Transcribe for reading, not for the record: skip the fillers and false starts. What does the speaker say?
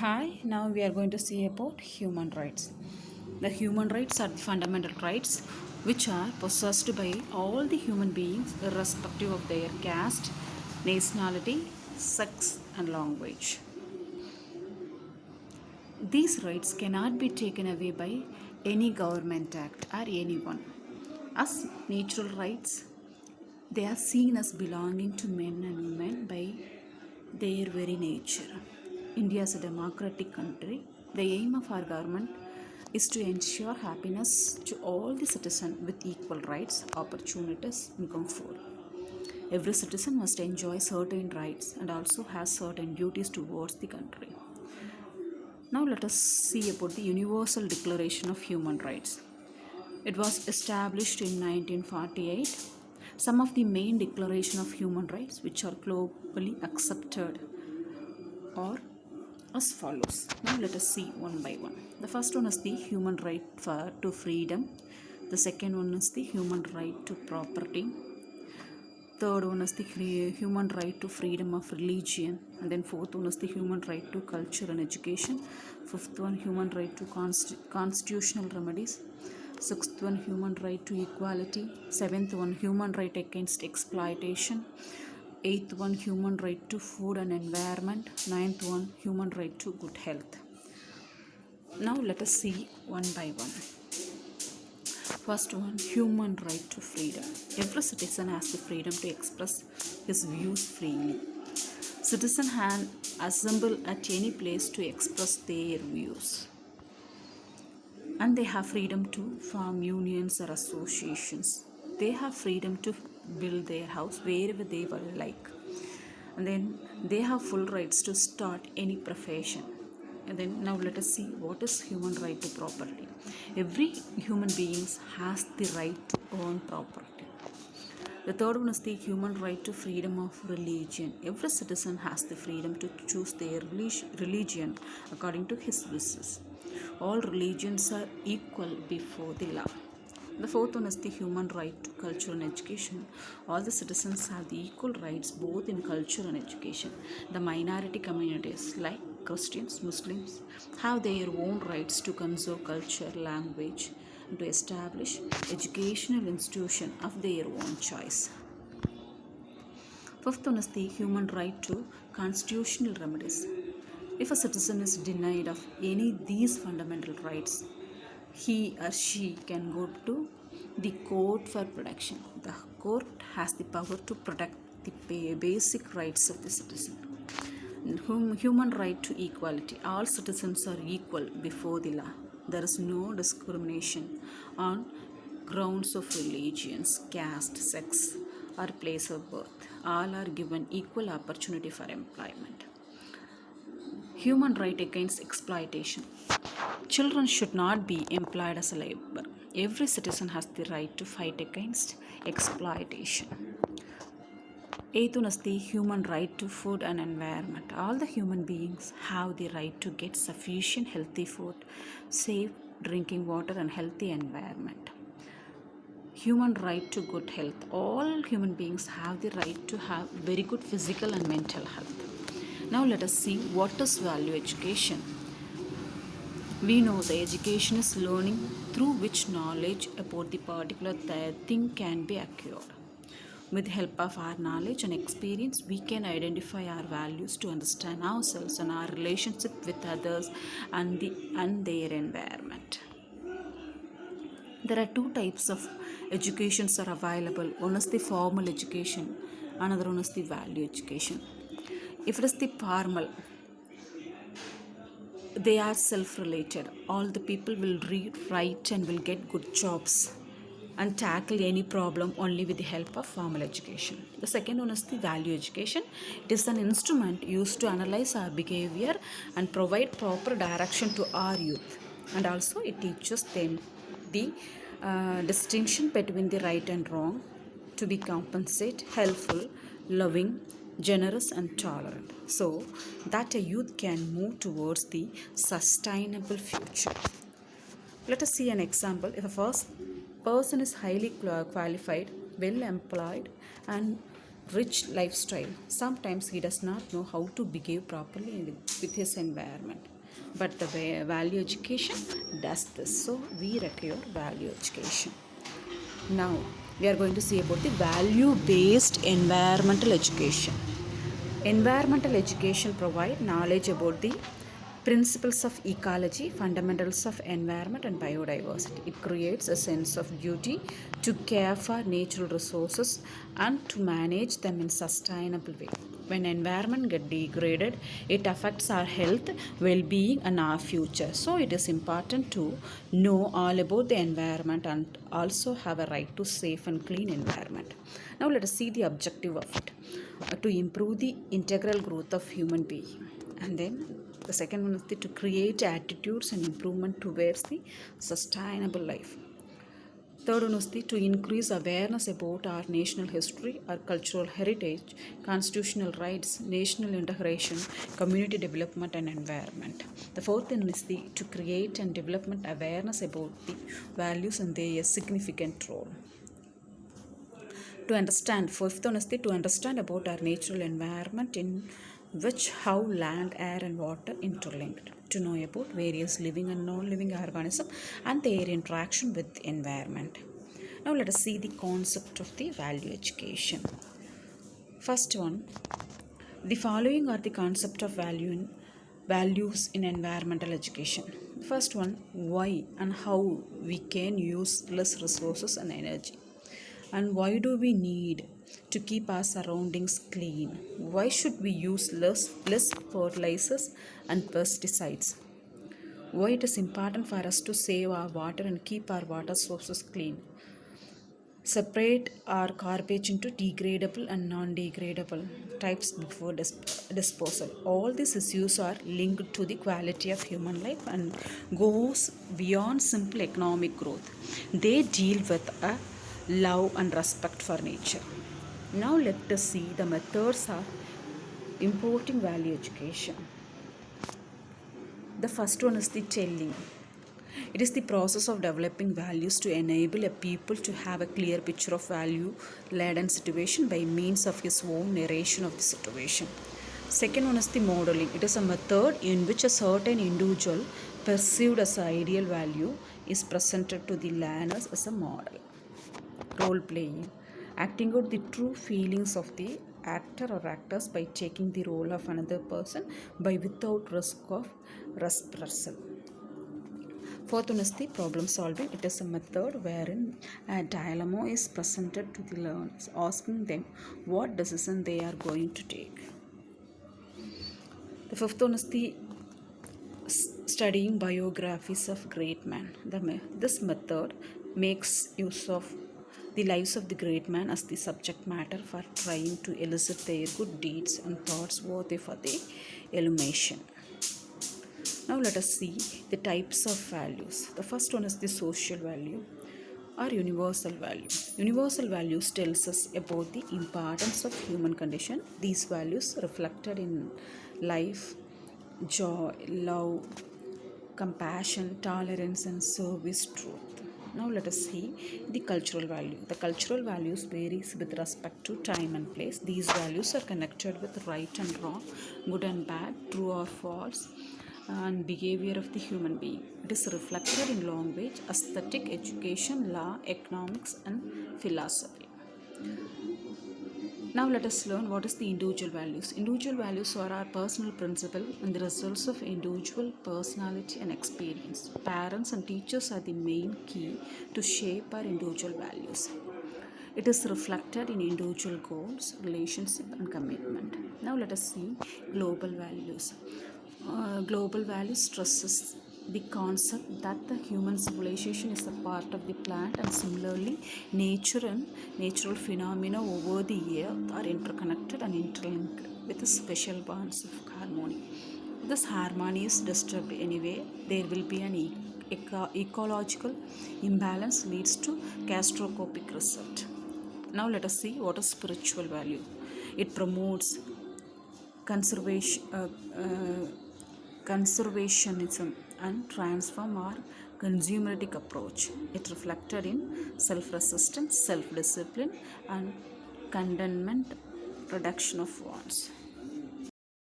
Hi, now we are going to see about human rights. The human rights are the fundamental rights which are possessed by all the human beings irrespective of their caste, nationality, sex, and language. These rights cannot be taken away by any government act or anyone. As natural rights, they are seen as belonging to men and women by their very nature. India is a democratic country. The aim of our government is to ensure happiness to all the citizens with equal rights, opportunities, and comfort. Every citizen must enjoy certain rights and also has certain duties towards the country. Now let us see about the Universal Declaration of Human Rights. It was established in 1948. Some of the main declaration of human rights which are globally accepted are as follows. Now let us see one by one. The first one is the human right to freedom. The second one is the human right to property. Third one is the human right to freedom of religion. And then fourth one is the human right to culture and education. Fifth one, human right to constitutional remedies. Sixth one, human right to equality. Seventh one, human right against exploitation. Eighth one, human right to food and environment. Ninth one, human right to good health. Now let us see one by one. First one, human right to freedom. Every citizen has the freedom to express his views freely. Citizens can assemble at any place to express their views. And they have freedom to form unions or associations. They have freedom to build their house wherever they will like. And then they have full rights to start any profession. And then now let us see what is human right to property. Every human being has the right to own property. The third one is the human right to freedom of religion. Every citizen has the freedom to choose their religion according to his wishes. All religions are equal before the law. The fourth one is the human right to culture and education. All the citizens have the equal rights both in culture and education. The minority communities like Christians, Muslims have their own rights to conserve culture, language, and to establish educational institution of their own choice. Fifth one is the human right to constitutional remedies. If a citizen is denied of any of these fundamental rights, he or she can go to the court for protection. The court has the power to protect the basic rights of the citizen. Human right to equality. All citizens are equal before the law. There is no discrimination on grounds of religions, caste, sex, or place of birth. All are given equal opportunity for employment. Human right against exploitation. Children should not be employed as a labor. Every citizen has the right to fight against exploitation. Eighth one is the human right to food and environment. All the human beings have the right to get sufficient healthy food, safe drinking water, and healthy environment. Human right to good health. All human beings have the right to have very good physical and mental health. Now let us see what is value education. We know the education is learning through which knowledge about the particular thing can be acquired. With the help of our knowledge and experience, we can identify our values to understand ourselves and our relationship with others and their environment. There are two types of educations are available. One is the formal education, another one is the value education. If it is the formal, they are self-related. All the people will read, write, and will get good jobs and tackle any problem only with the help of formal education. The second one is the value education. It is an instrument used to analyze our behavior and provide proper direction to our youth. And also it teaches them the distinction between the right and wrong, to be compensate, helpful, loving, generous, and tolerant, so that a youth can move towards the sustainable future. Let us see an example. If a first person is highly qualified, well employed, and rich lifestyle. Sometimes he does not know how to behave properly with his environment. But the value education does this. So we require value education. Now we are going to see about the value based environmental education. Environmental education provide knowledge about the principles of ecology, fundamentals of environment and biodiversity. It creates a sense of duty to care for natural resources and to manage them in sustainable way. When environment get degraded, it affects our health, well-being and our future. So it is important to know all about the environment and also have a right to safe and clean environment. Now let us see the objective of it. To improve the integral growth of human being, and then the second one is to create attitudes and improvement towards the sustainable life. Third one is to increase awareness about our national history, our cultural heritage, constitutional rights, national integration, community development and environment. The fourth one is to create and development awareness about the values and their significant role. To understand, fifth one is to understand about our natural environment in which how land, air and water interlinked. To know about various living and non-living organisms and their interaction with the environment. Now let us see the concept of the value education. First one, the following are the concept of values in environmental education. First one, why and how we can use less resources and energy. And why do we need to keep our surroundings clean? Why should we use less fertilizers and pesticides? Why it is important for us to save our water and keep our water sources clean? Separate our garbage into degradable and non-degradable types before disposal. All these issues are linked to the quality of human life and goes beyond simple economic growth. They deal with a love and respect for nature. Now let us see the methods of importing value education. The first one is the telling. It is the process of developing values to enable a people to have a clear picture of value laden situation by means of his own narration of the situation. Second one is the modeling. It is a method in which a certain individual perceived as an ideal value is presented to the learners as a model. Role playing. Acting out the true feelings of the actor or actors by taking the role of another person by without risk of reprisal. Fourth one is the problem solving. It is a method wherein a dilemma is presented to the learners, asking them what decision they are going to take. The fifth one is the studying biographies of great men. This method makes use of the lives of the great man as the subject matter for trying to elicit their good deeds and thoughts worthy for the illumination. Now let us see the types of values. The first one is the social value or universal value. Universal values tells us about the importance of human condition. These values reflected in life, joy, love, compassion, tolerance and service, truth. Now let us see the cultural value. The cultural values varies with respect to time and place. These values are connected with right and wrong, good and bad, true or false, and behavior of the human being. It is reflected in language, aesthetic, education, law, economics and philosophy. Now let us learn what is the individual values. Individual values are our personal principle and the results of individual personality and experience. Parents and teachers are the main key to shape our individual values. It is reflected in individual goals, relationship and commitment. Now let us see global values. Global values stresses the concept that the human civilization is a part of the plant, and similarly nature and natural phenomena over the year are interconnected and interlinked with special bonds of harmony. If this harmony is disturbed anyway, there will be an ecological imbalance leads to catastrophic result. Now let us see what is spiritual value. It promotes conservationism and transform our consumeristic approach. It reflected in self-resistance, self-discipline and contentment reduction of wants.